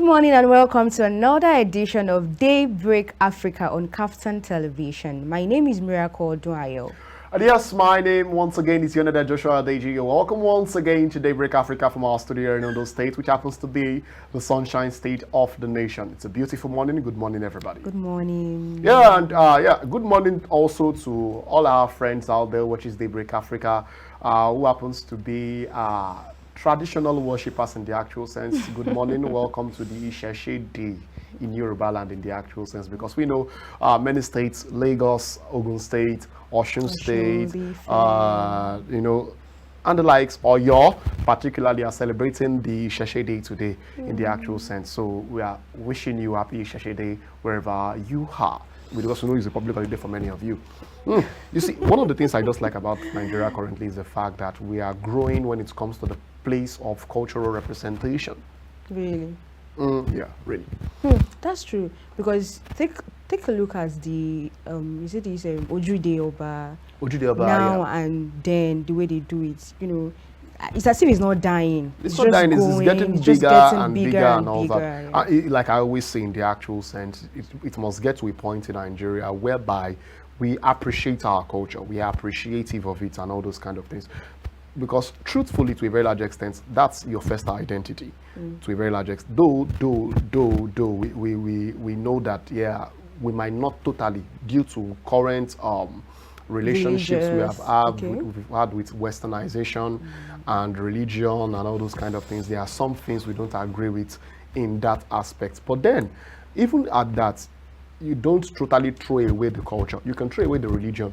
Good morning and welcome to another edition of Daybreak Africa on KAFTAN television. My name is Miracle Odunayo. And yes, my name once again is Ikhonede Ayodeji. You're welcome once again to Daybreak Africa from our studio here in Ondo State, which happens to be the sunshine state of the nation. It's a beautiful morning. Good morning, everybody. Good morning. Yeah, and good morning also to all our friends out there, which is Daybreak Africa, who happens to be traditional worshippers in the actual sense. Good morning. Welcome to the Day in Yoruba land in the actual sense, because we know many states, Lagos, Ogun State, Osun State, and the likes, or Oyo particularly, are celebrating the Isheshe Day today in the actual sense. So we are wishing you happy Isheshe Day wherever you are. We also know it's a public holiday for many of you. You see, one of the things I just like about Nigeria currently is the fact that we are growing when it comes to the place of cultural representation. Really? Yeah, really. That's true, because take a look at the is it this Ojude Oba now, yeah. And then the way they do it, it's as if it's not dying. It's not dying. It's getting bigger and bigger and all that. Yeah. Like I always say, in the actual sense, it must get to a point in Nigeria whereby we appreciate our culture, we are appreciative of it and all those kind of things. Because truthfully, to a very large extent, that's your first identity. To a very large extent, though we know that, yeah, we might not totally, due to current relationships we've had with westernization and religion and all those kind of things. There are some things we don't agree with in that aspect. But then, even at that, you don't totally throw away the culture. You can throw away the religion.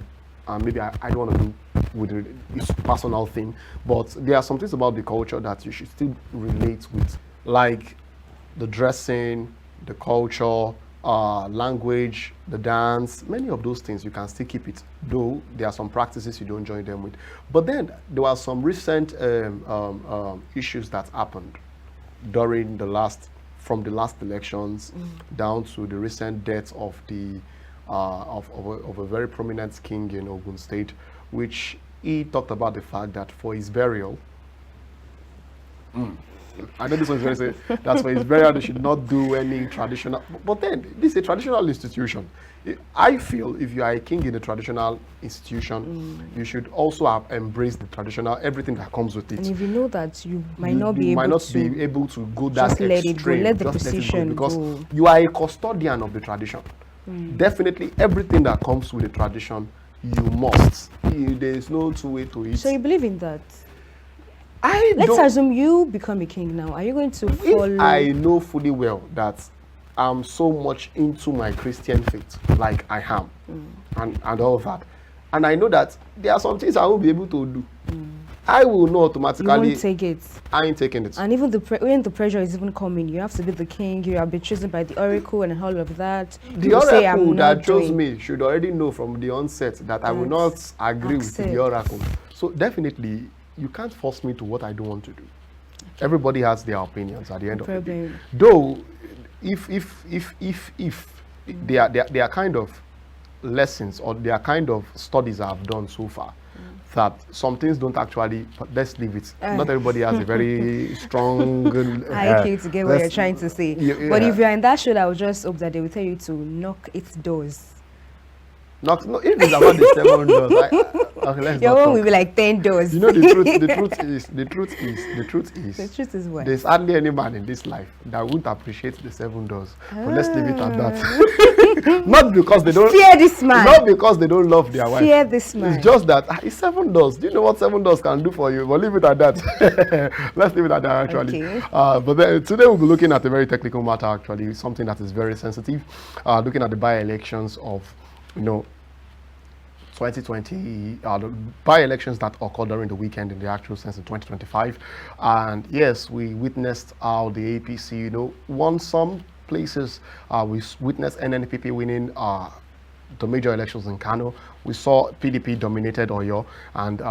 Maybe I don't want to do with it, it's a personal thing, but there are some things about the culture that you should still relate with, like the dressing, the culture, language, the dance. Many of those things you can still keep it, though there are some practices you don't join them with. But then there were some recent issues that happened during from the last elections down to the recent death of the of a very prominent king in Ogun State, which he talked about the fact that for his burial, I know this one's very say that for his burial they should not do any traditional. But then this is a traditional institution. I feel if you are a king in a traditional institution, you should also have embraced the traditional, everything that comes with it. And if you know that you might not be able to go that extreme, let it go, let the precision go, because go. You are a custodian of the tradition. Definitely everything that comes with the tradition, you must. There is no two way to it. So you believe in that? Let's assume you become a king now. Are you going to follow? If I know fully well that I'm so much into my Christian faith, like I am, and all of that, and I know that there are some things I won't be able to do, I will not automatically. You won't take it. I ain't taking it. And even when the pressure is even coming, you have to be the king. You have been chosen by the oracle and all of that. The oracle that chose me should already know from the onset that I will not agree with the oracle. So definitely, you can't force me to what I don't want to do. Okay. Everybody has their opinions at the end of the day. Though, if there are kind of lessons or there are kind of studies I've done so far, that some things don't actually, but let's leave it. Not everybody has a very strong... I okay to get what you're trying to say. But if you're in that show, I would just hope that they will tell you to knock its doors. No, if it's about the 7 doors, okay, let's your one will be like 10 doors. You know, the truth is what? There's hardly any man in this life that won't appreciate the 7 doors. But let's leave it at that. Not because they don't fear this man. Not because they don't love their wife. Fear this man. It's just that it's 7 doors. Do you know what 7 doors can do for you? But leave it at that. Let's leave it at that actually. Okay. But then, today we'll be looking at a very technical matter actually, something that is very sensitive. Looking at the by-elections of 2020, the by-elections that occurred during the weekend in the actual sense in 2025. And yes, we witnessed how the APC, won some places. We witnessed NNPP winning the major elections in Kano. We saw PDP dominated Oyo and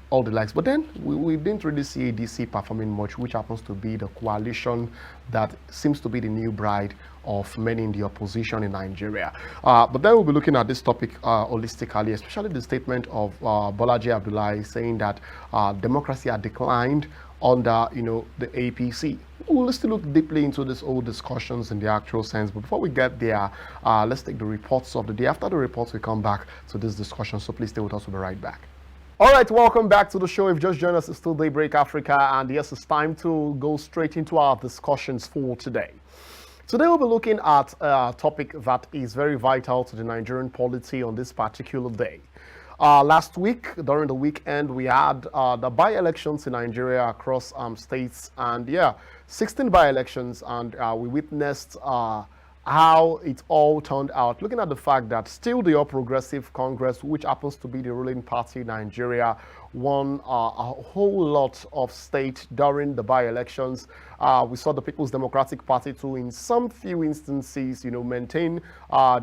all the likes. But then we didn't really see ADC performing much, which happens to be the coalition that seems to be the new bride of many in the opposition in Nigeria. But then we'll be looking at this topic holistically, especially the statement of Bolaji Abdullahi saying that democracy had declined under, the APC. we'll still look deeply into this whole discussions in the actual sense. But before we get there, let's take the reports of the day. After the reports, we come back to this discussion. So please stay with us. We'll be right back. All right, welcome back to the show. If you just joined us, it's still Daybreak Africa, and yes, it's time to go straight into our discussions for today. Today we'll be looking at a topic that is very vital to the Nigerian polity on this particular day. Last week, during the weekend, we had the by-elections in Nigeria across states, and 16 by-elections, and we witnessed how it all turned out, looking at the fact that still the All Progressive Congress, which happens to be the ruling party in Nigeria, won a whole lot of states during the by-elections. We saw the People's Democratic Party too, in some few instances, maintain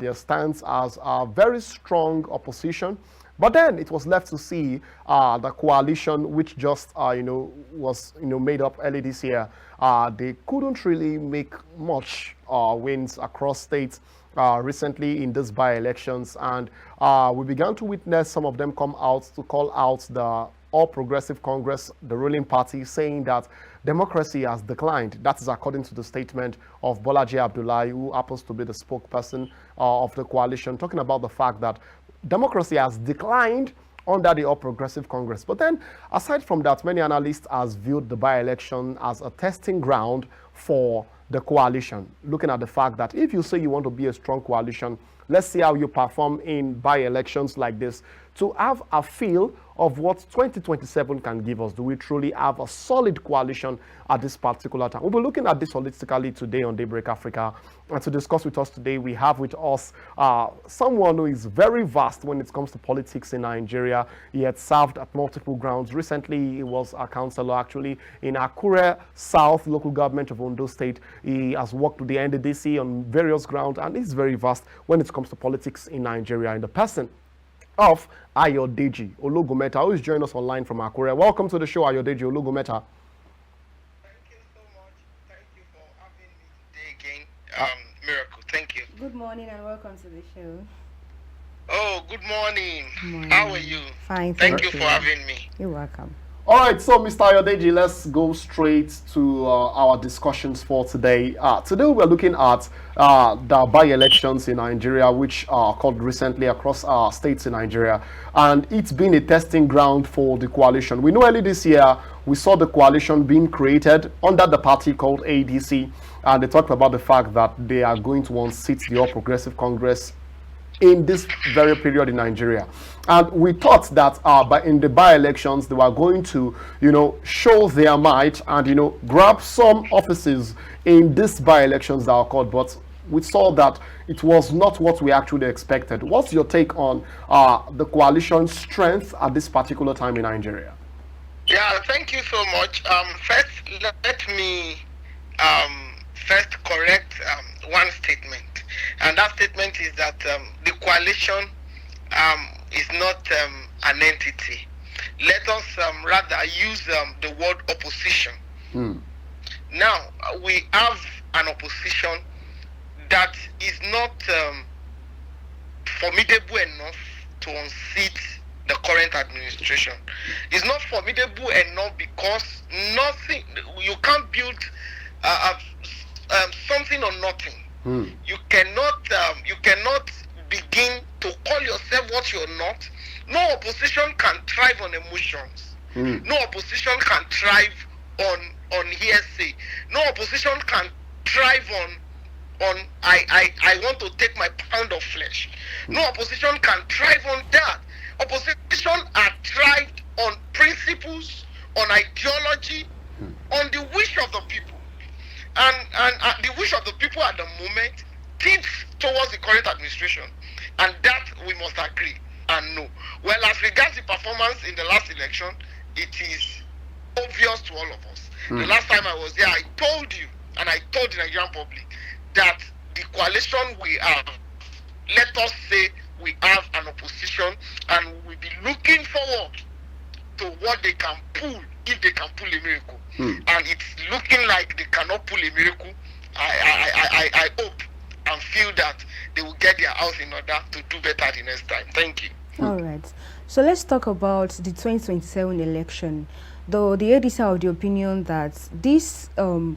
their stance as a very strong opposition. But then it was left to see the coalition, which just was made up early this year. They couldn't really make much wins across states recently in these by-elections, and we began to witness some of them come out to call out the All Progressive Congress, the ruling party, saying that democracy has declined. That is according to the statement of Bolaji Abdullahi, who happens to be the spokesperson of the coalition, talking about the fact that democracy has declined under the All Progressive Congress. But then, aside from that, many analysts has viewed the by-election as a testing ground for the coalition, looking at the fact that if you say you want to be a strong coalition, let's see how you perform in by-elections like this to have a feel of what 2027 can give us. Do we truly have a solid coalition at this particular time? We'll be looking at this holistically today on Daybreak Africa. And to discuss with us today, we have with us someone who is very vast when it comes to politics in Nigeria. He had served at multiple grounds. Recently, he was a councillor actually in Akure South local government of Ondo State. He has worked with the NDDC on various grounds, and he's very vast when it comes to politics in Nigeria. In the person of Ayodeji Ologunmeta, who is joining us online from Akure. Welcome to the show, Ayodeji Ologunmeta. Thank you so much. Thank you for having me today again. Miracle, thank you. Good morning and welcome to the show. Oh, good morning. Good morning. How are you? Fine, Thank you for having me. You're welcome. All right, so Mr. Ayodeji, let's go straight to our discussions for today. Today we're looking at the by-elections in Nigeria, which occurred recently across states in Nigeria, and it's been a testing ground for the coalition. We know early this year we saw the coalition being created under the party called ADC, and they talked about the fact that they are going to unseat the All Progressive Congress in this very period in Nigeria. And we thought that in the by-elections, they were going to, show their might and, grab some offices in these by-elections that occurred. But we saw that it was not what we actually expected. What's your take on the coalition's strength at this particular time in Nigeria? Yeah, thank you so much. First, let me first correct one statement. And that statement is that the coalition is not an entity. Let us rather use the word opposition. Now, we have an opposition that is not formidable enough to unseat the current administration. It's not formidable enough because you can't build something on nothing. You cannot begin to call yourself what you're not. No opposition can thrive on emotions. No opposition can thrive on hearsay. No opposition can thrive on I want to take my pound of flesh. No opposition can thrive on that. Opposition are thrived on principles, on ideology, on the wish of the people. And the wish of the people at the moment tilts towards the current administration, and that we must agree and know. Well, as regards the performance in the last election, it is obvious to all of us. The last time I was there, I told you, and I told the Nigerian public, that the coalition we have, let us say we have an opposition, and we'll be looking forward to what they can pull, if they can pull a miracle. And it's looking like they cannot pull a miracle. I hope and feel that they will get their house in order to do better the next time. Thank you. All right. So let's talk about the 2027 election. though the ADC are of the opinion that this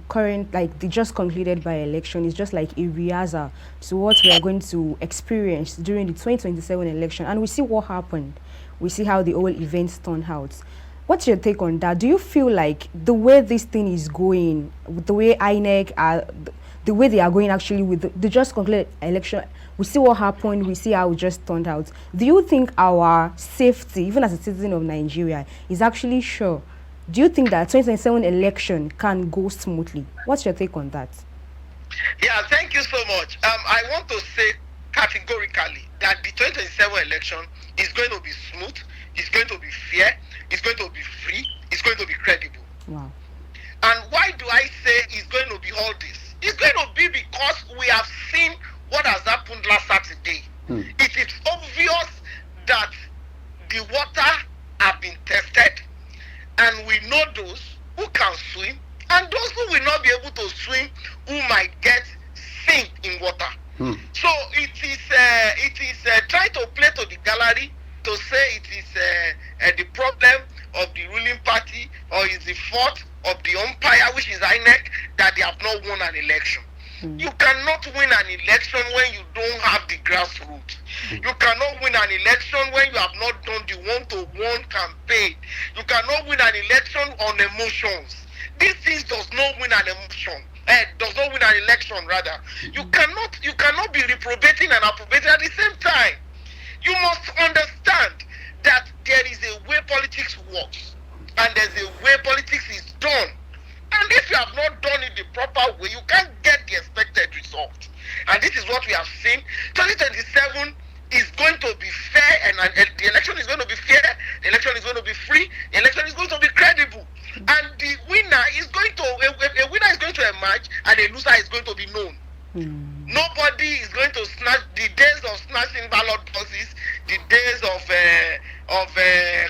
current, like the just concluded by-election, is just like a rehearsal to what we are going to experience during the 2027 election. And we see what happened. We see how the whole events turned out. What's your take on that? Do you feel like the way this thing is going, with the way INEC are, the way they are going actually with the just concluded election, we see what happened, we see how it just turned out. Do you think our safety, even as a citizen of Nigeria, is actually sure? Do you think that 2027 election can go smoothly? What's your take on that? Yeah, thank you so much. I want to say categorically that the 2027 election is going to be smooth, it's going to be fair, it's going to be free, it's going to be credible. Wow. And why do I say it's going to be all this? It's going to be because we have seen what has happened last Saturday. It is obvious that the water have been tested, and we know those who can swim and those who will not be able to swim, who might get sink in water. So it is trying to play to the gallery to say it is the problem of the ruling party, or is the fault of the umpire, which is INEC, that they have not won an election. You cannot win an election when you don't have the grassroots. You cannot win an election when you have not done the one-to-one campaign. You cannot win an election on emotions. These things does not win an emotion. Does not win an election, rather. You cannot be reprobating and approbating at the same time. You must understand that there is a way politics works, and there's a way politics is done. And if you have not done it the proper way, you can't get the expected result. And this is what we have seen. 2027 is going to be fair, and the election is going to be fair, the election is going to be free, the election is going to be credible. And the winner is going to, a winner is going to emerge, and a loser is going to be known. Nobody is going to snatch the days of snatching ballot boxes, the days of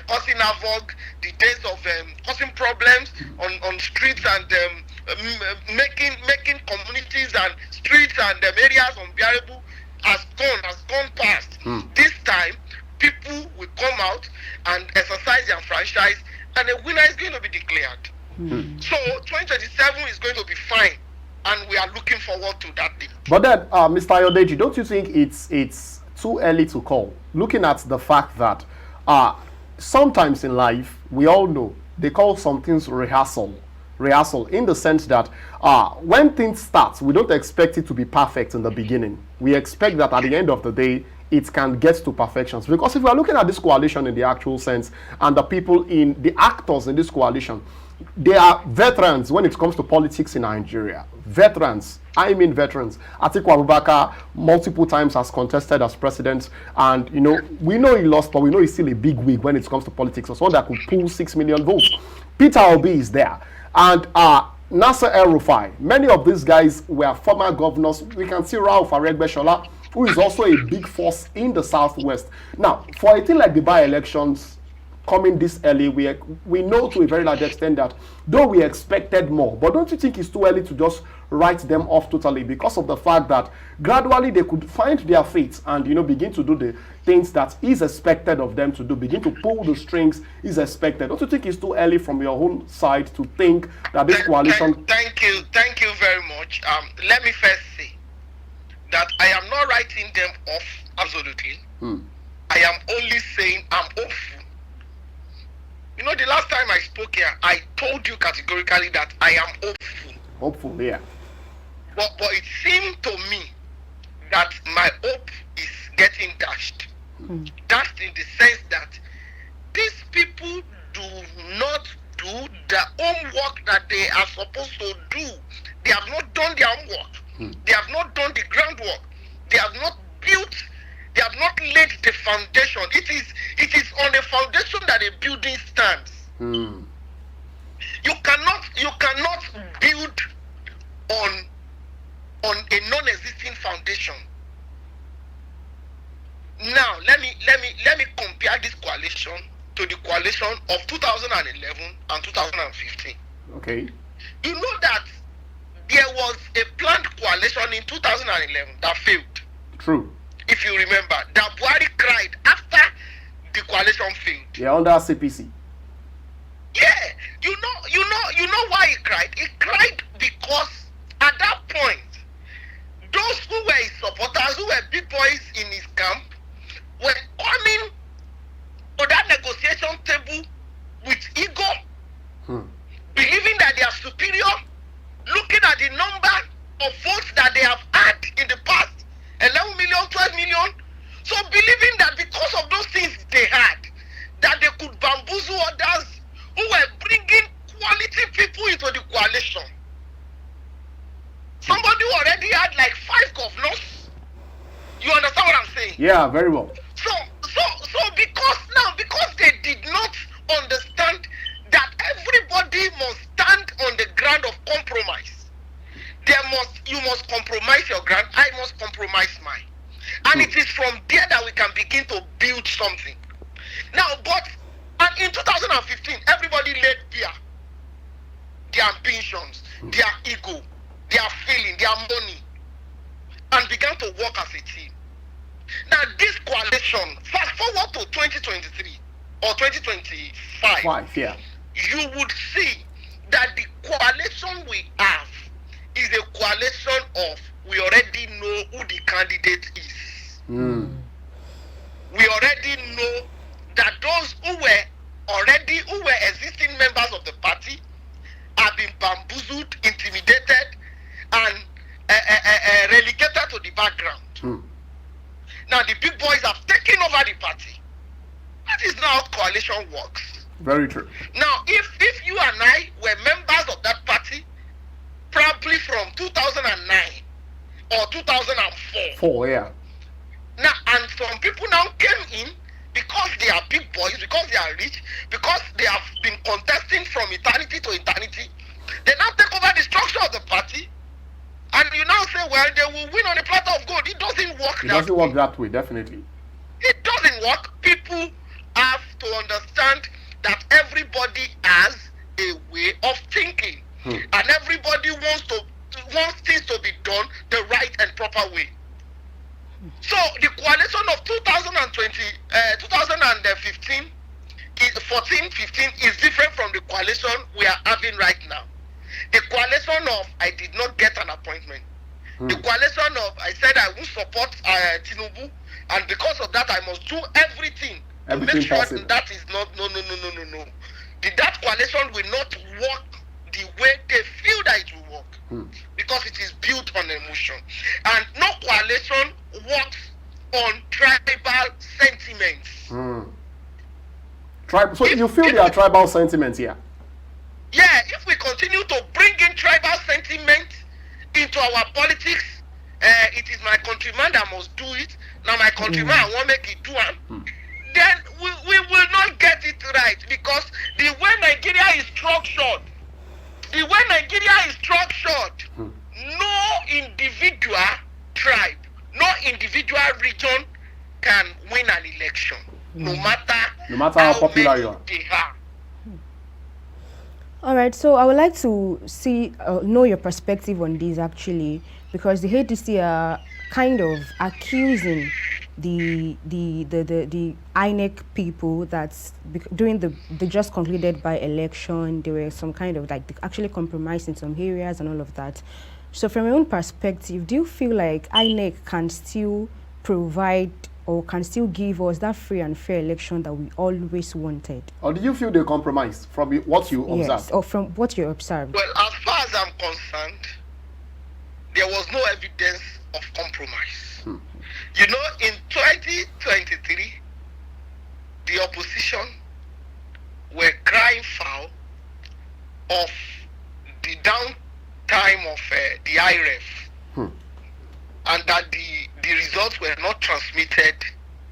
causing havoc, the days of causing problems on streets and making communities and streets and areas unbearable has gone past. This time, people will come out and exercise their franchise, and a winner is going to be declared. So 2027 is going to be fine, and we are looking forward to that day. But then, Mr. Ayodeji, don't you think it's too early to call? Looking at the fact that sometimes in life, we all know they call some things rehearsal in the sense that when things start, we don't expect it to be perfect in the beginning. We expect that at the end of the day, it can get to perfections. Because if we are looking at this coalition in the actual sense, and the people in the actors in this coalition, they are veterans when it comes to politics in Nigeria. Veterans. I mean veterans. Atiku Abubakar multiple times has contested as president, and we know he lost, but we know he's still a big wig when it comes to politics. So someone that could pull 6 million votes. Peter Obi is there, and Nasser El-Rufai. Many of these guys were former governors. We can see Ralph Aregbesola, who is also a big force in the southwest. Now, for a thing like the by-elections coming this early, we know to a very large extent that though we expected more, but don't you think it's too early to just write them off totally, because of the fact that gradually they could find their feet and begin to do the things that is expected of them to do, begin to pull the strings is expected? Don't you think it's too early from your own side to think that this coalition... Thank you very much. Let me first say that I am not writing them off, absolutely. I am only saying I'm hopeful. The last time I spoke here, I told you categorically that I am hopeful. Hopeful, yeah. But it seemed to me that my hope is getting dashed. Dashed in the sense that these people do not do the homework that they are supposed to do. They have not done their homework. They have not done the groundwork. They have not built. They have not laid the foundation. It is on a foundation that a building stands. You cannot build on a non-existing foundation. Now let me compare this coalition to the coalition of 2011 and 2015. Okay. You know that there was a planned coalition in 2011 that failed. True. If you remember, that Buhari cried after the coalition failed. Yeah, under CPC. Yeah, you know why he cried? He cried because at that point, those who were his supporters, who were big boys in his camp, were coming to that negotiation table with ego, believing that they are superior, looking at the number of votes that they have had in the past, 11 million, 12 million. So believing that because of those things they had, that they could bamboozle others who were bringing quality people into the coalition. Somebody who already had like 5 governors. You understand what I'm saying? Yeah, very well. So because they did not understand that everybody must stand on the ground of compromise. You must compromise your ground. I must compromise mine. And it is from there that we can begin to build something. Now, and in 2015, everybody laid bare their ambitions, their ego, their feeling, their money, and began to work as a team. Now, this coalition, fast forward to 2023 or 2025, you would see that the coalition we have is a coalition of, we already know who the candidate is. We already know that those who were existing members of the party have been bamboozled, intimidated, and relegated to the background. Now the big boys have taken over the party. That is not how coalition works. Very true. Now, if you and I were members of that party, probably from 2009 or 2004. Now, and some people now came in because they are big boys, because they are rich, because they have been contesting from eternity to eternity. They now take over the structure of the party, and you now say, well, they will win on a platter of gold. It doesn't work. It doesn't work that way, definitely. It doesn't work. People have to understand that everybody has a way of thinking, and everybody wants things to be done the right and proper way. So the coalition of 2015 is different from the coalition we are having right now. The coalition of I did not get an appointment. The coalition of I said I will support Tinubu, and because of that I must do everything to make sure that is not no. That coalition will not work the way they feel that it will work, because it is built on emotion, and no coalition works on tribal sentiments. So you feel there are tribal sentiments here? Yeah, if we continue to bring in tribal sentiment into our politics, it is my countryman that must do it. Now my countryman I want to make it do it. Then we will not get it right, because the way Nigeria is structured, no individual tribe, no individual region can win an election, no matter how popular you are. They are. All right, so I would like to know your perspective on this actually, because the HDC are kind of accusing the INEC people that's during the just concluded by election, there were some kind of like actually compromised in some areas and all of that. So from your own perspective, do you feel like INEC can still provide or can still give us that free and fair election that we always wanted? Or do you feel they compromised from what you observed? Yes, or from what you observed. Well, as far as I'm concerned, there was no evidence of compromise. You know, in 2023, the opposition were crying foul of the downtime of the IREF, and that the results were not transmitted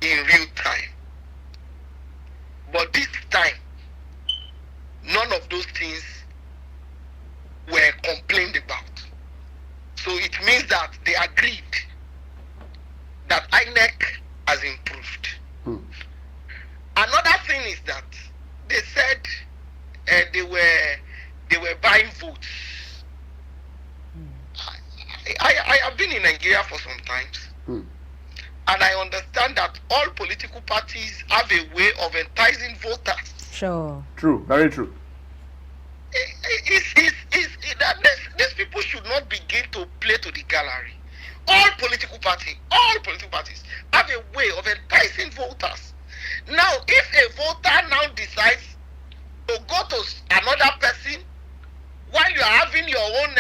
in real time. But this time, none of those things were complained about. So it means that they agreed that INEC has improved. Another thing is that they said they were buying votes. I have been in Nigeria for some times, and I understand that all political parties have a way of enticing voters. Sure. True, very true. that these people should not begin to play to the gallery. All political parties have a way of enticing voters. Now, if a voter now decides to go to another person while you are having your own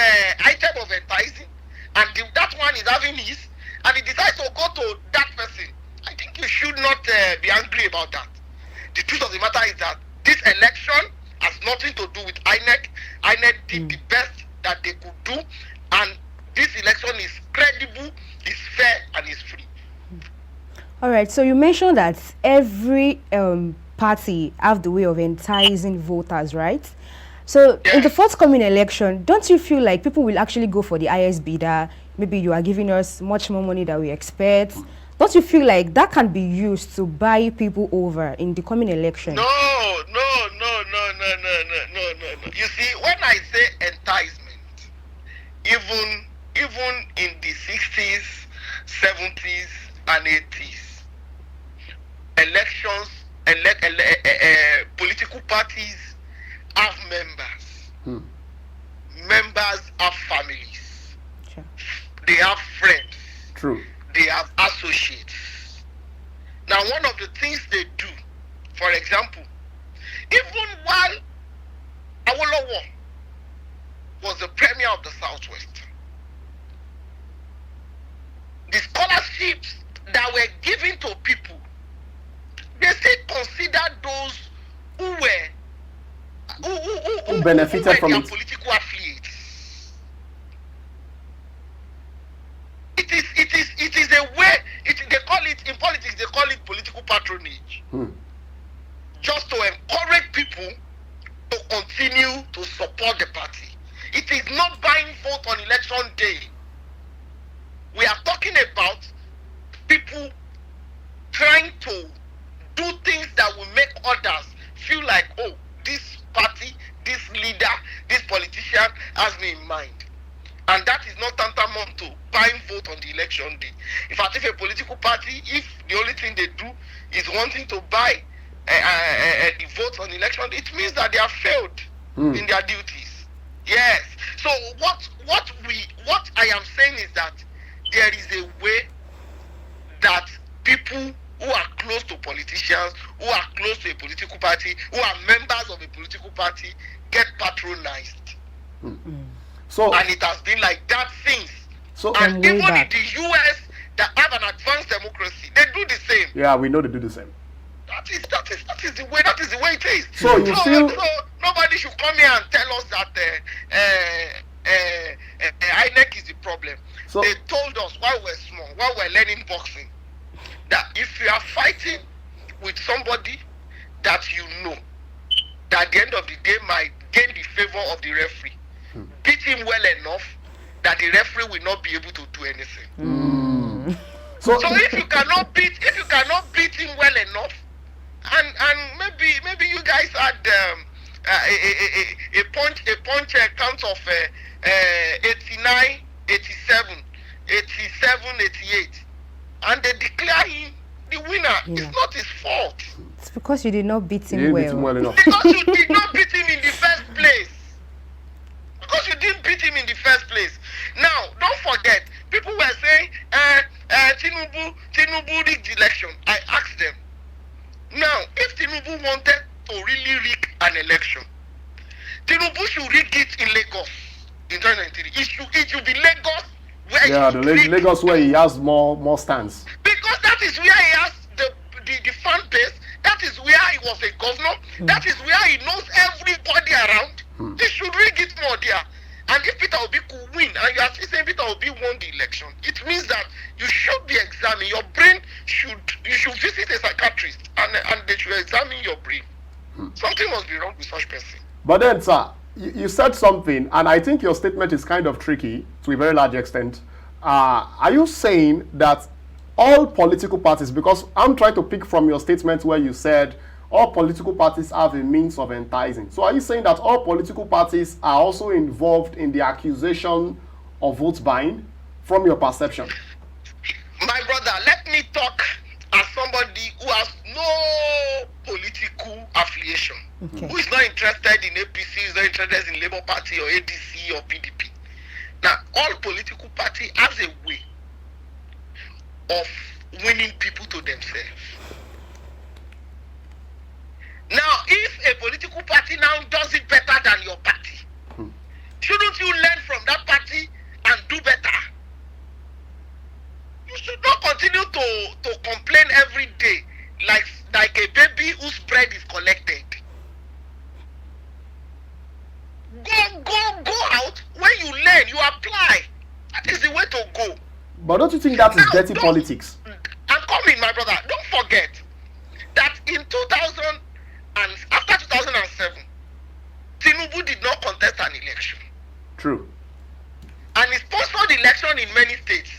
item of enticing, and that one is having his, and he decides to go to that person, I think you should not be angry about that. The truth of the matter is that this election has nothing to do with INEC. INEC did the best that they could do, and this election is credible, is fair, and is free. All right, so you mentioned that every party have the way of enticing voters, right? So in the forthcoming election, don't you feel like people will actually go for the highest bidder? Maybe you are giving us much more money than we expect. Don't you feel like that can be used to buy people over in the coming election? No. You see, when I say enticement, even in the 60s, 70s, and 80s, elections, political parties have members. Members have families. Sure. They have friends. True. They have associates. Now, one of the things they do, for example, even while Awolowo was the premier of the Southwest, the scholarships that were given to people, they still considered those who benefited from their it. political affiliates. It is a way. They call it in politics. They call it political patronage. Just to encourage people to continue to support the party. It is not buying vote on election day. We are talking about people trying to do things that will make others feel like, oh, this party, this leader, this politician has me in mind. And that is not tantamount to buying vote on the election day. In fact, if a political party, if the only thing they do is wanting to buy the vote on election day, it means that they have failed in their duties. Yes. So what I am saying is that there is a way that people who are close to politicians, who are close to a political party, who are members of a political party, get patronized. So, and it has been like that since. So, and even in the US that have an advanced democracy, they do the same. Yeah, we know they do the same. That is the way it is. So you feel nobody should come here and tell us that INEC is the problem. So they told us while we're small, while we're learning boxing, that if you are fighting with somebody that you know, that at the end of the day might gain the favor of the referee, beat him well enough that the referee will not be able to do anything. So if you cannot beat him well enough, and maybe you guys had a punch count of 89, 87, 88, and they declare him the winner. It's not his fault. It's because you did not beat him well. Beat him well enough. Because you did not beat him in the first place. Because you didn't beat him in the first place. Now, don't forget, people were saying, Tinubu rigged the election. I asked them, now, if Tinubu wanted to really rig an election, Tinubu should rig it in Lagos in 2023. It should be Lagos where Lagos where he has more stands. Because that is where he has the fan base. That is where he was a governor. That is where he knows everybody around. He should rig it more there. And if Peter Obi could win, and you are still saying Peter Obi won the election, it means that you should be examining your brain. You should visit a psychiatrist and they should examine your brain. Something must be wrong with such person. But then, sir, you said something, and I think your statement is kind of tricky to a very large extent. Are you saying that all political parties, because I'm trying to pick from your statement where you said all political parties have a means of enticing. So are you saying that all political parties are also involved in the accusation of vote buying from your perception? My brother, let me talk as somebody who has no political affiliation. allegation. Okay. Who is not interested in APC, is not interested in Labour Party or ADC or PDP. Now, all political party has a way of winning people to themselves. Now, if a political party now does it better than your party, shouldn't you learn from that party and do better? You should not continue to complain every day like a baby whose bread is collected. Go out. When you learn, you apply. That is the way to go. But don't you think that is dirty politics? I'm coming, my brother. Don't forget that in 2000 and after 2007, Tinubu did not contest an election. True. And he sponsored election in many states,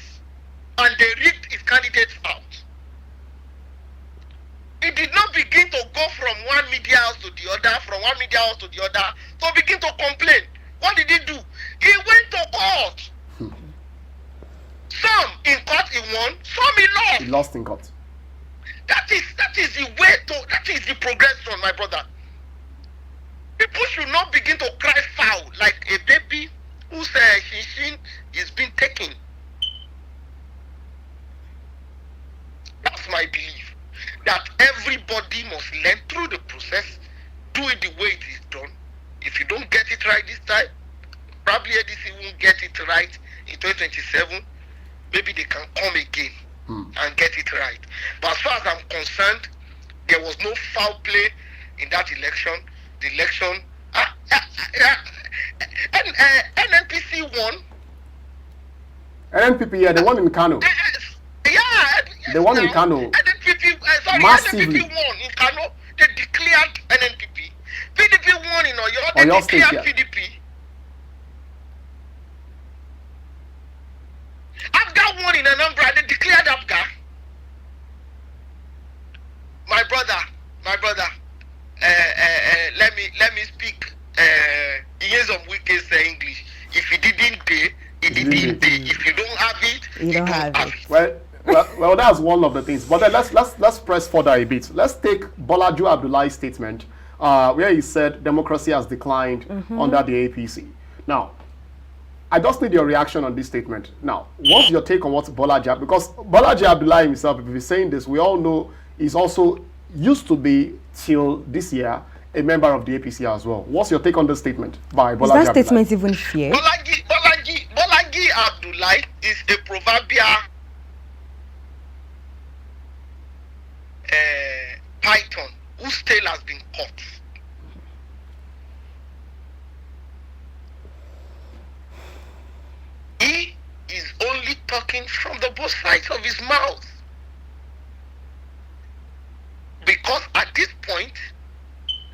and they rigged his candidates out. He did not begin to go from one media house to the other, to begin to complain. What did he do? He went to court. Some in court he won, some he lost. He lost in court. That is the way that is the progression, my brother. People should not begin to cry foul like a baby whose shin is being taken. That's my belief. That everybody must learn through the process, do it the way it is done. If you don't get it right this time, probably ADC won't get it right in 2027. Maybe they can come again and get it right. But as far as I'm concerned, there was no foul play in that election. The election, NNPC won. NNPP, yeah, the one in Kano. The one in Kano. NNPP won in Kano. They declared NNPP. PDP won in Oyo. They declared PDP. Abga won in Anambra. They declared Abga. My brother. Let me speak. Some Wike's English. If you didn't pay, it didn't pay. If you don't have it, you don't have it. Well, that's one of the things. But then let's press further a bit. Let's take Bolaju Abdullahi's statement, where he said democracy has declined under the APC. Now, I just need your reaction on this statement. Now, what's your take on what Bolaji? Because Bolaji Abdullahi himself, if he's saying this, we all know he's also used to be till this year a member of the APC as well. What's your take on the statement by Bolaji? Is that statement even fair? Bolaji Abdullahi is a proverbial python whose tail has been cut. He is only talking from the both sides of his mouth. Because at this point,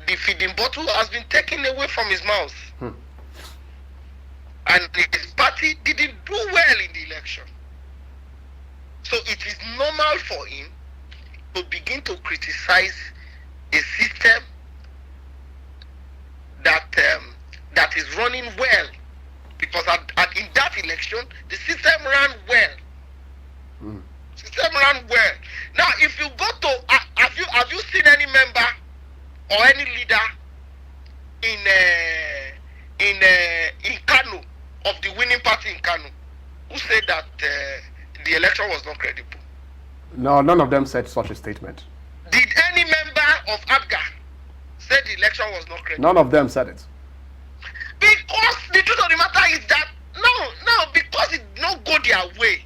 the feeding bottle has been taken away from his mouth. And his party didn't do well in the election. So it is normal for him to begin to criticize a system that is running well. Because in that election, the system ran well. System ran well. Now, if you go to, have you seen any member or any leader in Kano, of the winning party in Kano, who said that the election was not credible? No, none of them said such a statement. Did any member of ABGA say the election was not credible? None of them said it. Because the truth of the matter is that because it did not go their way.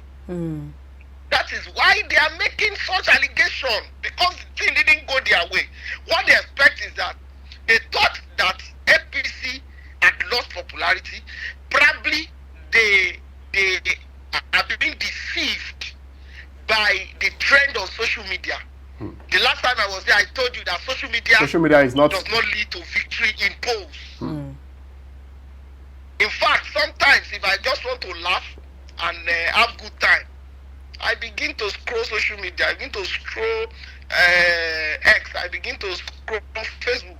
That is why they are making such allegation, because the thing didn't go their way. What they expect is that they thought that APC had lost popularity. Probably they are being deceived by the trend on social media. The last time I was there, I told you that social media does not lead to victory in polls. In fact, sometimes if I just want to laugh and have good time, I begin to scroll social media, I begin to scroll X, I begin to scroll Facebook.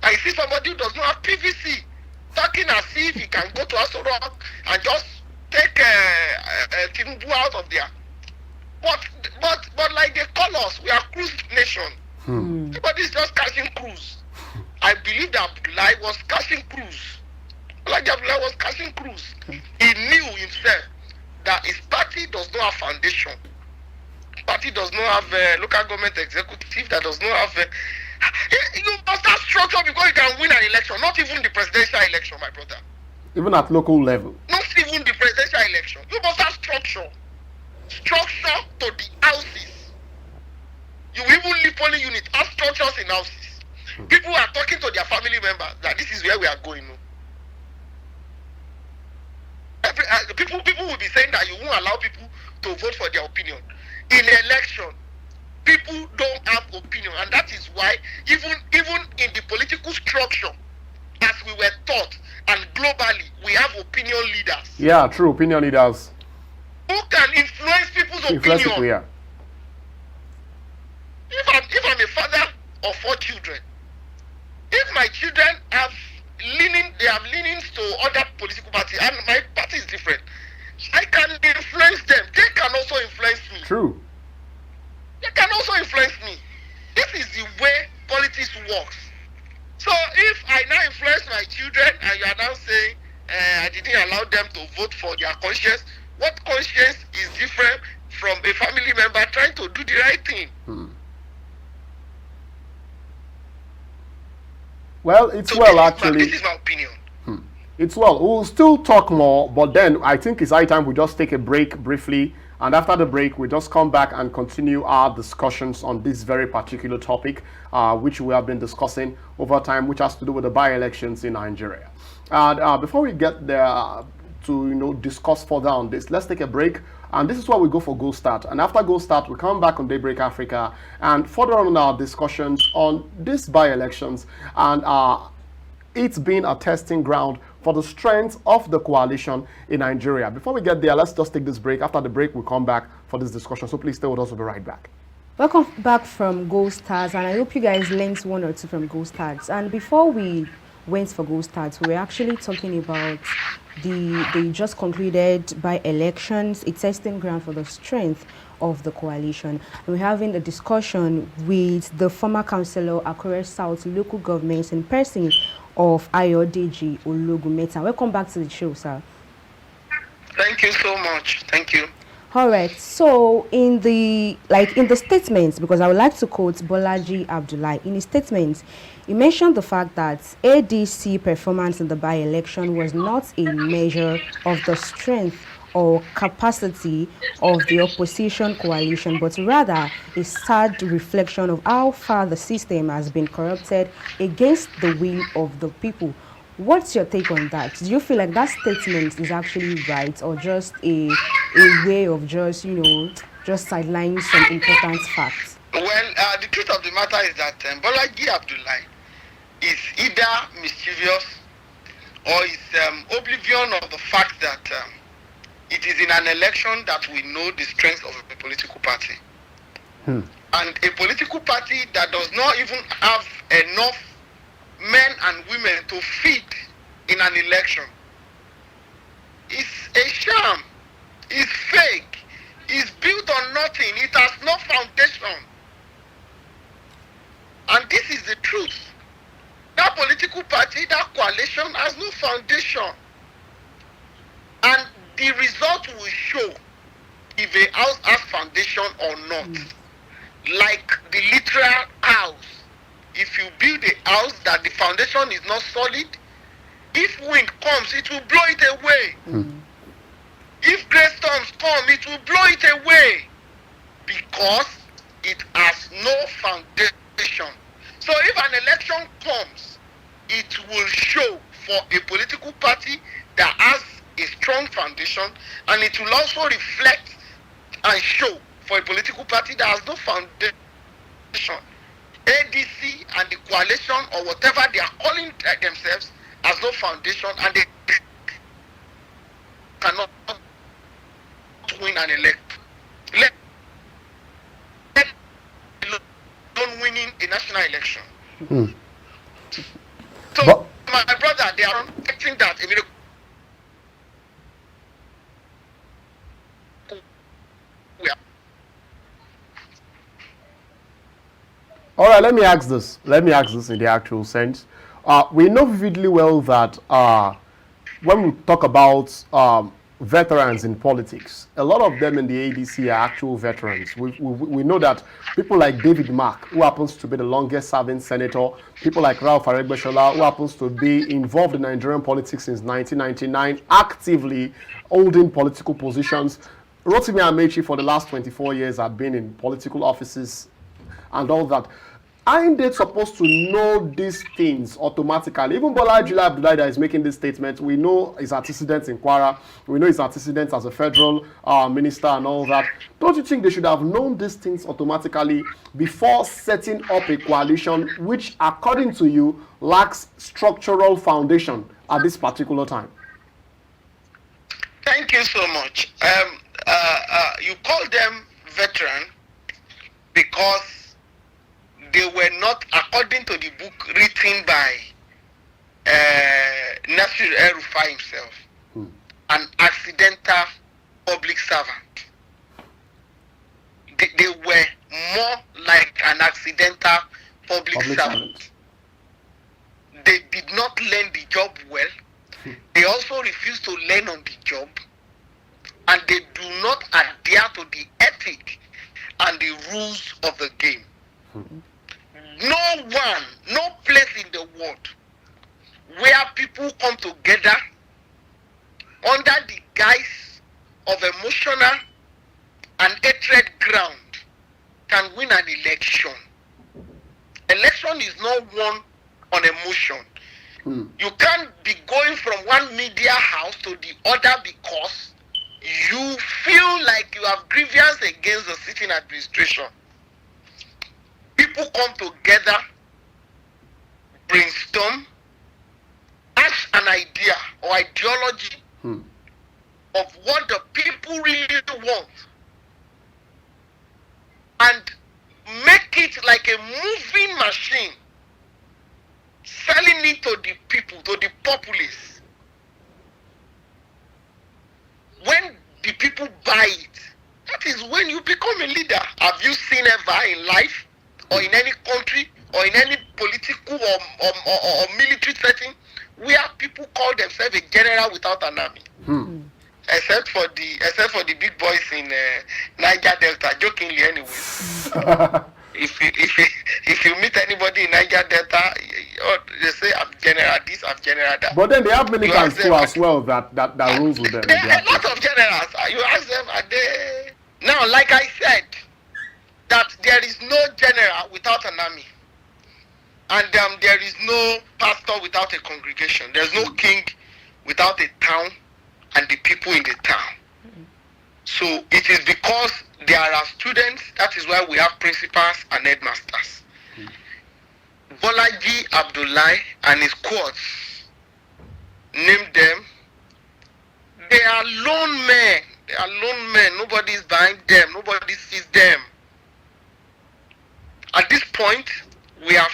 I see somebody who does not have PVC talking as if he can go to Aso Rock and just take Tinubu out of there. But like they call us, we are cruise nation. Everybody's just catching cruise. I believe that Abdullahi was catching cruise. Like Abdullahi was catching cruise. He knew himself that his party does not have foundation. Party does not have a local government executive, that does not have a... You must have structure before you can win an election, not even the presidential election, my brother. Even at local level? Not even the presidential election. You must have structure. Structure to the houses. You even leave only unit, have structures in houses. People are talking to their family members that this is where we are going. People will be saying that you won't allow people to vote for their opinion. In election, people don't have opinion, and that is why even in the political structure, as we were taught, and globally, we have opinion leaders. Yeah, true, opinion leaders. Who can influence people's opinion? People, yeah. If I'm a father of 4 children, if my children have leanings to other political parties, and my party is different, I can influence them. They can also influence me. True. They can also influence me. This is the way politics works. So if I now influence my children and you are now saying I didn't allow them to vote for their conscience, what conscience is different from a family member trying to do the right thing? Well, it's so well actually. This is my opinion. It's well. We'll still talk more, but then I think it's high time we just take a break briefly. And after the break, we just come back and continue our discussions on this very particular topic, which we have been discussing over time, which has to do with the by-elections in Nigeria. And before we get there to discuss further on this, let's take a break. And this is where we go for Go Start. And after Go Start, we come back on Daybreak Africa and further on our discussions on these by-elections and it's been a testing ground for the strength of the coalition in Nigeria. Before we get there, let's just take this break. After the break, we'll come back for this discussion. So please stay with us. We'll be right back. Welcome back from Go Stars, and I hope you guys learned one or two from Go Stars. And before we went for Go Stars, we were actually talking about the just concluded by elections, a testing ground for the strength of the coalition. We're having a discussion with the former councillor Akure South local government in person of Ayodeji Ologunmeta. Welcome back to the show, sir. Thank you so much. Thank you. All right. So in the statements, because I would like to quote Bolaji Abdullahi in his statements, he mentioned the fact that ADC performance in the by-election was not a measure of the strength or capacity of the opposition coalition, but rather a sad reflection of how far the system has been corrupted against the will of the people. What's your take on that? Do you feel like that statement is actually right, or just a way of just sidelining some important facts? Well, the truth of the matter is that Bolaji Abdullahi is either mischievous or is oblivion of the fact that it is in an election that we know the strength of a political party. And a political party that does not even have enough men and women to feed in an election is a sham, is fake, is built on nothing, it has no foundation. And this is the truth. That political party, that coalition has no foundation. And the result will show if a house has foundation or not. Like the literal house. If you build a house that the foundation is not solid, if wind comes, it will blow it away. If great storms come, it will blow it away. Because it has no foundation. So if an election comes, it will show for a political party that has a strong foundation, and it will also reflect and show for a political party that has no foundation. ADC and the coalition, or whatever they are calling themselves, has no foundation, and they cannot win an election. Let alone winning a national election. So, my brother, they are expecting that a miracle. All right, let me ask this. Let me ask this in the actual sense. We know vividly well that when we talk about veterans in politics, a lot of them in the ADC are actual veterans. We know that people like David Mark, who happens to be the longest serving senator, people like Ralph Aregbesola, who happens to be involved in Nigerian politics since 1999, actively holding political positions. Rotimi Amechi, for the last 24 years, had been in political offices and all that. Aren't they supposed to know these things automatically? Even Bola Abdullahi that is making this statement, we know his antecedents in Kwara, we know his antecedents as a federal minister and all that. Don't you think they should have known these things automatically before setting up a coalition which, according to you, lacks structural foundation at this particular time? Thank you so much. You call them veteran because they were not, according to the book written by Nasir El-Rufai himself, an accidental public servant. They were more like an accidental public servant. They did not learn the job well. They also refused to learn on the job. And they do not adhere to the ethic and the rules of the game. No place in the world where people come together under the guise of emotional and hatred ground can win an election. Election is not won on emotion. You can't be going from one media house to the other because you feel like you have grievance against the sitting administration. People come together, brainstorm, ask an idea or ideology of what the people really want, and make it like a moving machine, selling it to the people, to the populace. When the people buy it, that is when you become a leader. Have you seen ever in life, or in any country, or in any political or military setting, where people call themselves a general without an army? Except for the big boys in Niger Delta, jokingly anyway. If you meet anybody in Niger Delta, they say I'm general this, I'm general that. But then they have militants too as well that rules with them. There are a lot of generals. You ask them, are they now? Like I said, that there is no general without an army, and there is no pastor without a congregation. There's no king without a town and the people in the town. So it is because there are students, that is why we have principals and headmasters. Bolaji Abdullahi and his squads, name them, they are lone men. They are lone men. Nobody is behind them. Nobody sees them. At this point, we are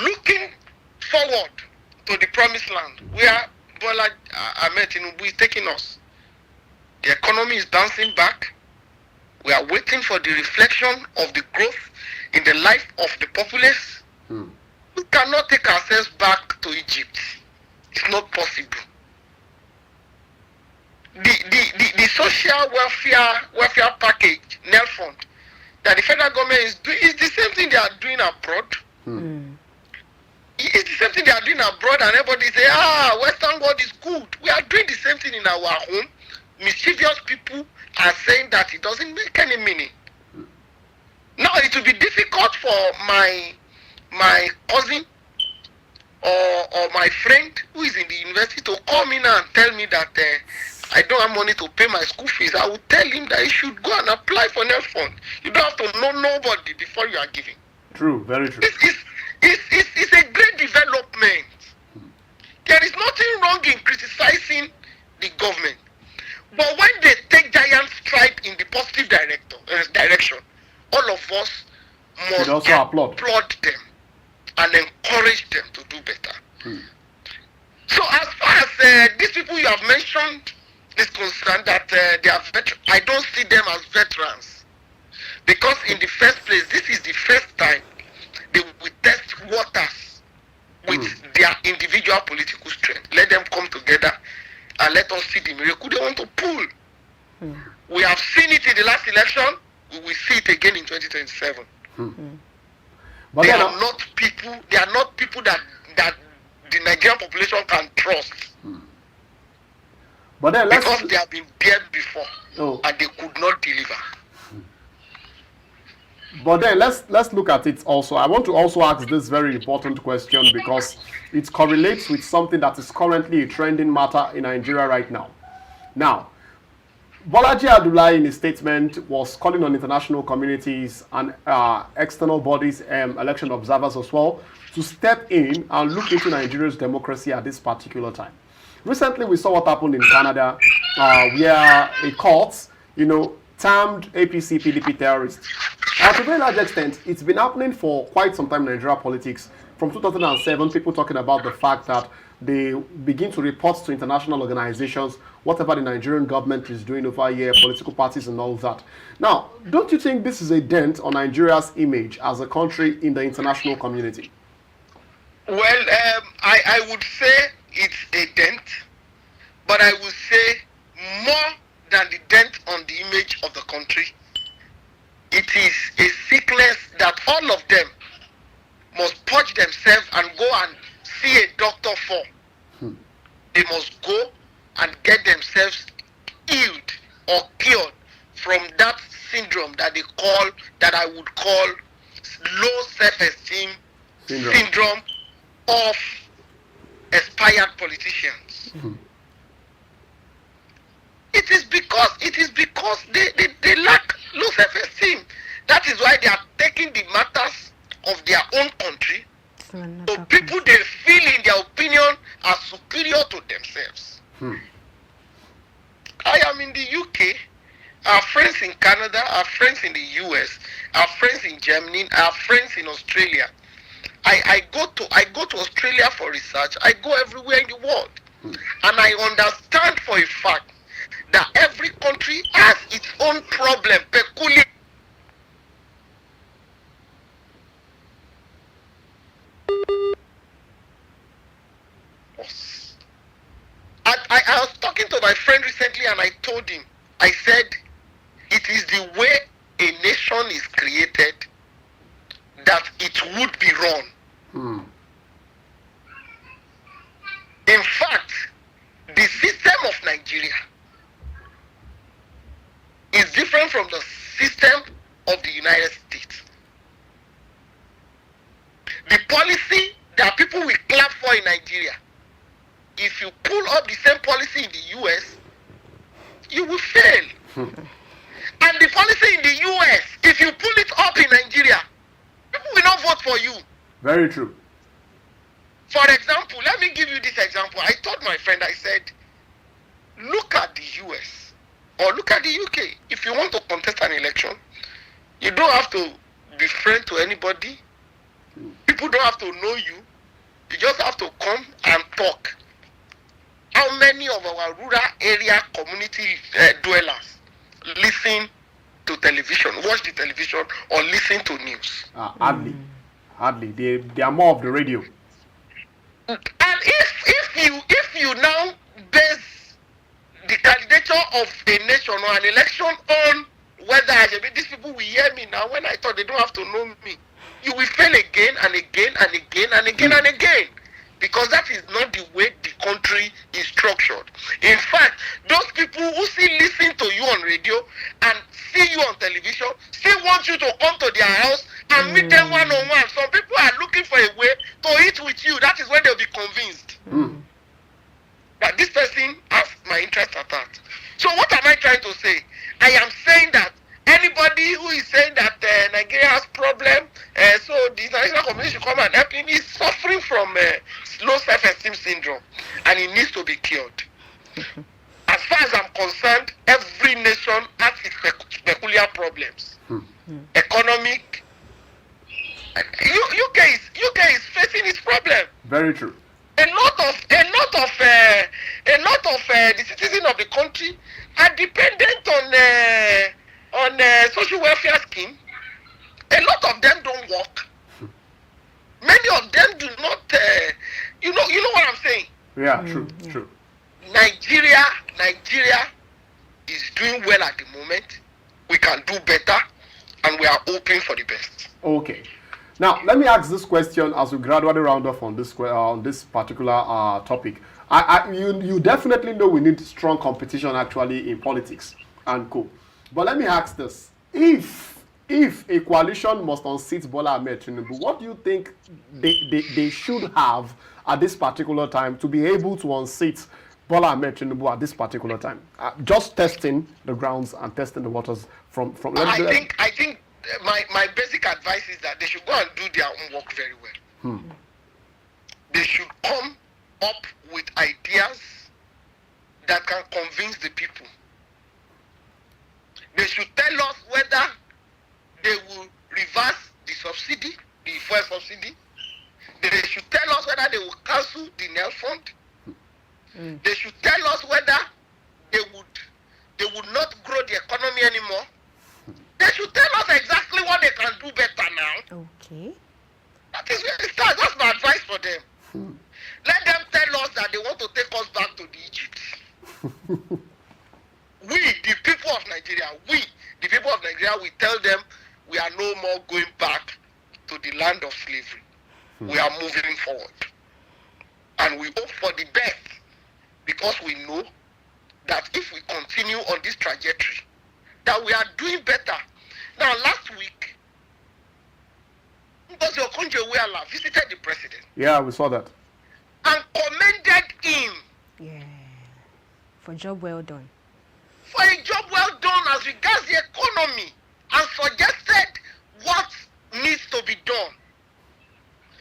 looking forward to the promised land where Bola Ahmed Tinubu is taking us. The economy is bouncing back. We are waiting for the reflection of the growth in the life of the populace. We cannot take ourselves back to Egypt. It's not possible. The social welfare package, NEL fund, that the federal government is doing is the same thing they are doing abroad. It's the same thing they are doing abroad, and everybody say, Western world is good. We are doing the same thing in our home. Mischievous people are saying that it doesn't make any meaning. Now it will be difficult for my cousin or my friend who is in the university to come in and tell me that I don't have money to pay my school fees. I will tell him that he should go and apply for NEL fund. You don't have to know nobody before you are giving. True, very true. It's a great development. There is nothing wrong in criticizing the government. But when they take giant stride in the positive direction, all of us must applaud them and encourage them to do better. So as far as these people you have mentioned is concerned, that they are veterans, I don't see them as veterans. Because in the first place, this is the first time they will test waters with their individual political strength. Let them come together and let us see the miracle they want to pull. We have seen it in the last election. We will see it again in 2027. But they are not people. They are not people that the Nigerian population can trust. But then because they have been there before and they could not deliver. But then let's look at it also. I want to also ask this very important question because it correlates with something that is currently a trending matter in Nigeria right now. Now, Bolaji Abdullahi in his statement was calling on international communities and external bodies, election observers as well, to step in and look into Nigeria's democracy at this particular time. Recently, we saw what happened in Canada, where a court, termed APC PDP terrorists. To a very large extent, it's been happening for quite some time in Nigeria politics. From 2007, people talking about the fact that they begin to report to international organizations whatever the Nigerian government is doing over here, political parties and all that. Now, don't you think this is a dent on Nigeria's image as a country in the international community? Well, I would say it's a dent, but I would say more than the dent on the image of the country, it is a sickness that all of them must purge themselves and go and see a doctor for. They must go and get themselves healed or cured from that syndrome that I would call low self-esteem syndrome of aspired politicians. It is because they lack low self-esteem. That is why they are taking the matters of their own country to people they feel in their opinion are superior to themselves. I am in the UK, our friends in Canada, our friends in the US, our friends in Germany, our friends in Australia. I go to Australia for research. I go everywhere in the world. And I understand for a fact that every country has its own problem, peculiar. I was talking to my friend recently and I told him, I said, it is the way a nation is created that it would be wrong. In fact, the system of Nigeria is different from the system of the United States. The policy that people will clap for in Nigeria, if you pull up the same policy in the US, you will fail. And the policy in the US, if you pull it up in Nigeria, people will not vote for you. Very true. For example, let me give you this example. I told my friend, I said, look at the US or look at the UK. If you want to contest an election, you don't have to be friend to anybody. People don't have to know you. You just have to come and talk. How many of our rural area community dwellers listen to television, watch the television, or listen to news? Hardly. They are more of the radio. And if you now base the candidature of a nation or an election on whether these people will hear me now when I thought they don't have to know me, you will fail again and again and again and again and again. Because that is not the way the country is structured. In fact, those people who still listen to you on radio and see you on television still want you to come to their house and meet them one-on-one. Some people are looking for a way to eat with you. That is when they'll be convinced that this person has my interest at heart. So what am I trying to say? I am saying that anybody who is saying that Nigeria has problem, so the international community should come and help him, is suffering from low self-esteem syndrome, and it needs to be cured. As far as I'm concerned, every nation has its peculiar problems. Economic. UK is facing its problem. Very true. A lot of the citizens of the country are dependent on on social welfare scheme. A lot of them don't work. Many of them do not. You know what I'm saying? Yeah, true. Nigeria is doing well at the moment. We can do better, and we are hoping for the best. Okay. Now, let me ask this question as we gradually round off on this particular topic. You definitely know we need strong competition actually in politics and co. But let me ask this: if a coalition must unseat Bola Ahmed Tinubu, what do you think they should have at this particular time to be able to unseat Bola Ahmed Tinubu at this particular time? Just testing the grounds and testing the waters from. I think my basic advice is that they should go and do their own work very well. They should come up with ideas that can convince the people. They should tell us whether they will reverse the subsidy, the fuel subsidy. They should tell us whether they will cancel the NEL fund. They should tell us whether they would not grow the economy anymore. They should tell us exactly what they can do better now. Okay. That is where it starts. That's my advice for them. Let them tell us that they want to take us back to the Egypt. We, the people of Nigeria, we tell them we are no more going back to the land of slavery. We are moving forward. And we hope for the best, because we know that if we continue on this trajectory, that we are doing better. Now, last week, Ngozi Okonjo-Iweala visited the president. Yeah, we saw that. And commended him. Yeah. For job well done. For a job well done as regards the economy, and suggested what needs to be done.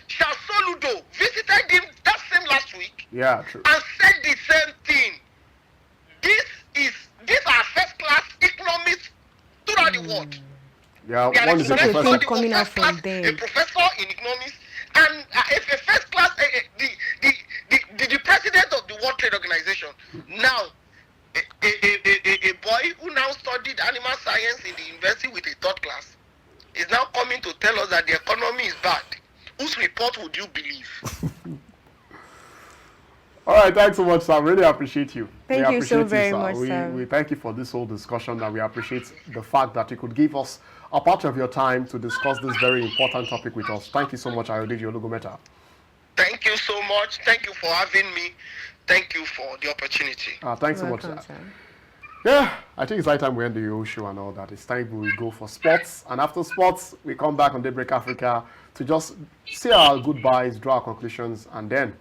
Soludo visited him that same last week. Yeah, true. And said the same thing. These are first-class economists throughout the world. Yeah, one is a professor coming out from them. A professor in economics, and if a first-class, the president of the World Trade Organization. Now, a boy who now studied animal science in the university with a third class is now coming to tell us that the economy is bad. Whose report would you believe? All right, thanks so much, Sam. Really appreciate you. Thank you so very much, Sam. We thank you for this whole discussion, and we appreciate the fact that you could give us a part of your time to discuss this very important topic with us. Thank you so much, Ayodeji Ologunmeta. Thank you so much. Thank you for having me. Thank you for the opportunity. Thanks so much, sir. Yeah, I think it's high time we end the whole show and all that. It's time we go for sports, and after sports, we come back on Daybreak Africa to just say our goodbyes, draw our conclusions, and then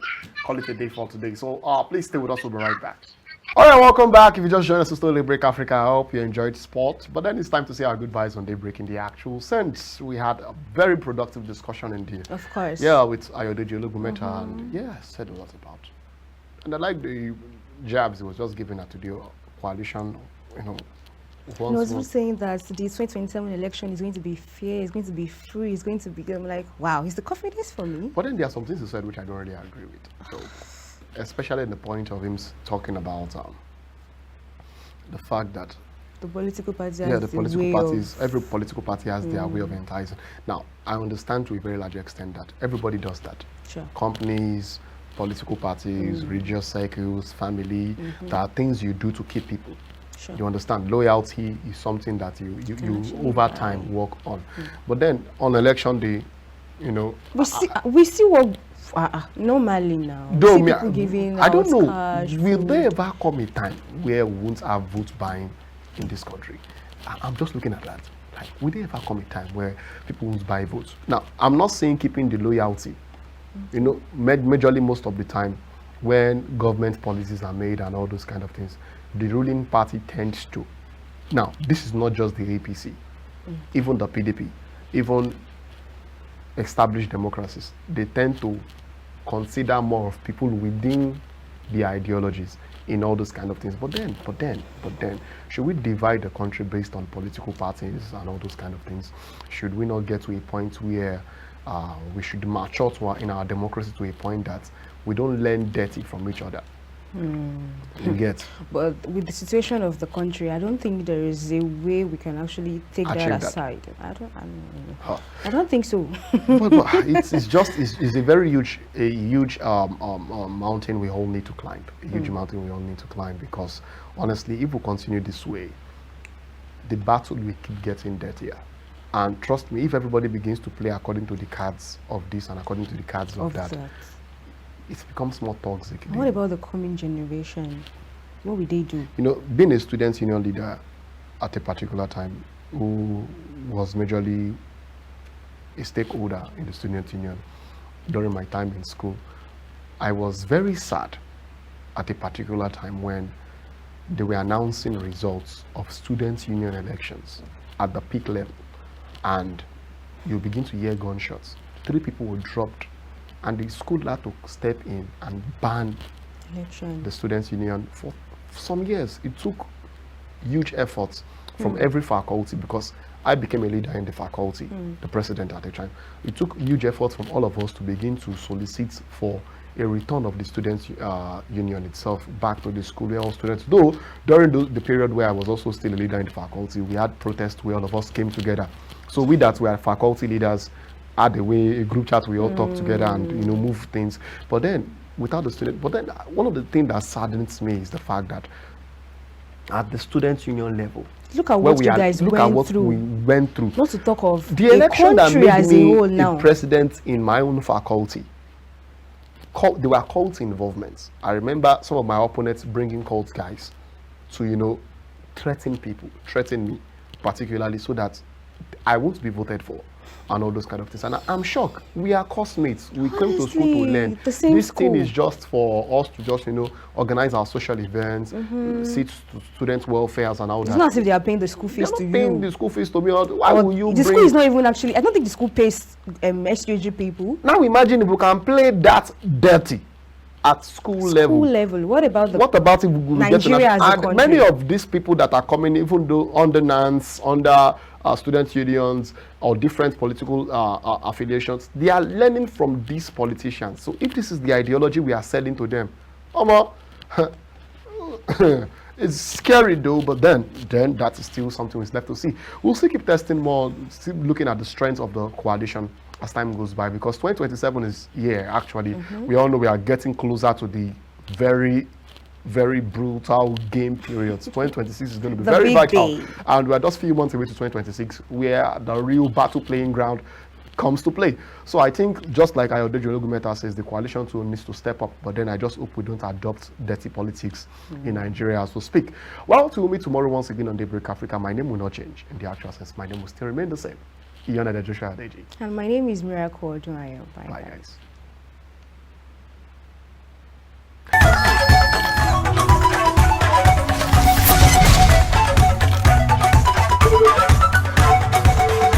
call it a day for today. So please stay with us. We'll be right back. All right, welcome back. If you just joined us to Daybreak Africa, I hope you enjoyed sport. But then it's time to say our goodbyes on Daybreak in the actual sense. We had a very productive discussion in the... Of course. Yeah, with Ayodeji Ologunmeta, and yeah, said a lot about. And I like the jabs he was just giving at the coalition, you know. He was also saying that the 2027 election is going to be fair, it's going to be free, it's going to be... I'm like, wow, is the confidence for me? But then there are some things he said which I don't really agree with. So, especially in the point of him talking about the fact that the political parties, every political party has their way of enticing. Now, I understand to a very large extent that everybody does that. Sure. Companies, political parties, religious circles, family, there are things you do to keep people. Sure. You understand, loyalty is something that you over time work on. But then on election day, you know, we see what normally now. I don't know. Will there ever come a time where we won't have vote buying in this country? I'm just looking at that. Like, will there ever come a time where people won't buy votes? Now, I'm not saying keeping the loyalty. You know, majorly most of the time, when government policies are made and all those kind of things, the ruling party tends to. Now, this is not just the APC, even the PDP, even established democracies, they tend to consider more of people within the ideologies in all those kind of things. But then, should we divide the country based on political parties and all those kind of things? Should we not get to a point where we should mature in our democracy to a point that we don't learn dirty from each other? You get. But with the situation of the country, I don't think there is a way we can actually take that aside. I don't think so. but it's a very huge mountain we all need to climb. A huge mountain we all need to climb, because honestly, if we continue this way, the battle will keep getting dirtier. And trust me, if everybody begins to play according to the cards of this and according to the cards of that, it becomes more toxic. What about the coming generation? What will they do? You know, being a student union leader at a particular time, who was majorly a stakeholder in the student union during my time in school, I was very sad at a particular time when they were announcing results of student union elections at the peak level, and you begin to hear gunshots. 3 people were dropped, and the school had to step in and ban the students' union for some years. It took huge efforts from every faculty, because I became a leader in the faculty, the president at the time. It took huge efforts from all of us to begin to solicit for a return of the students' union itself back to the school where all students, though during the period where I was also still a leader in the faculty, we had protests where all of us came together. So we that were faculty leaders had a group chat, we all talk together and, you know, move things. But then without the student, but then one of the things that saddens me is the fact that at the student union level, look at what you guys went through. We went through. Not to talk of the election that made me a president in my own faculty. There were cult involvements. I remember some of my opponents bringing cult guys to, you know, threaten me particularly, so that I won't be voted for and all those kind of things. And I'm shocked. We are classmates. We came to school to learn. This thing is just for us to just, you know, organize our social events, see student welfares and all that. It's not as if they are paying the school fees to you. They're not paying the school fees to me. Why will you The school is not even actually, I don't think the school pays SUG people. Now imagine if we can play that dirty at school level. What about if we Nigeria as a country? Many of these people that are coming, even though under NANS, under student unions or different political affiliations, they are learning from these politicians. So if this is the ideology we are selling to them, it's scary though, but then that is still something is left to see. We'll still keep testing more, still looking at the strength of the coalition as time goes by, because 2027 is here actually. We all know we are getting closer to the very, very brutal game periods. 2026 is going to be very vital, and we are just a few months away to 2026, where the real battle playing ground comes to play. So I think, just like Ayodeji Ologunmeta says, the coalition too needs to step up, but then I just hope we don't adopt dirty politics in Nigeria as we speak. Well, till we meet tomorrow once again on Daybreak Africa, my name will not change in the actual sense. My name will still remain the same. Ikhonede Ayodeji. And my name is Miracle Odunayo. Bye, guys.